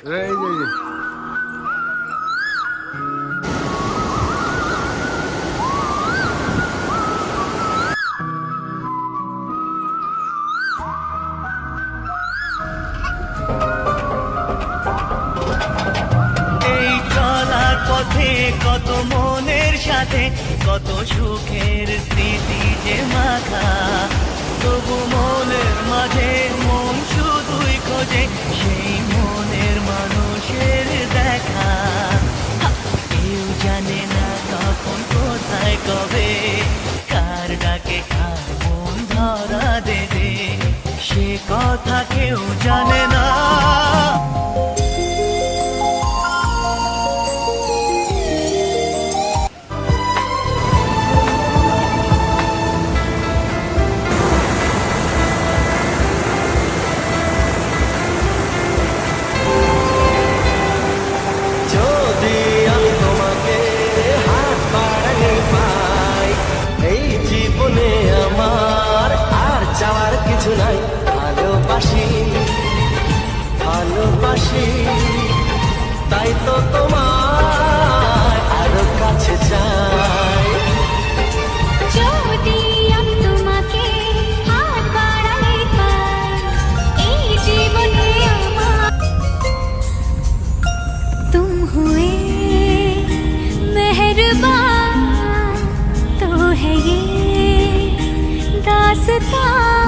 এই যে এই চলার পথে কত মনের সাথে কত সুখের স্মৃতি যে মাখা, তবু মনের মাঝে মন শুধুই খোঁজে সেই মনের মানুষের দেখা। কেউ জানে না কখন কোথায় কবে কার ডাকে কার মন ধরা দেবে, সে কথা কেউ জানে না। যদি আমি তোমাকে হাত বাড়াতে পাই, এই জীবনে আমার আর চাওয়ার কিছু নাই। ভালোবাসি ভালোবাসি, তাই তো তোমার আরো কাছে চাই। যদি আমি তোমাকে হাত বাড়াতে পাই, এই জীবনে আমার तुम हुए मेहरबान, तो है ये दास्तां।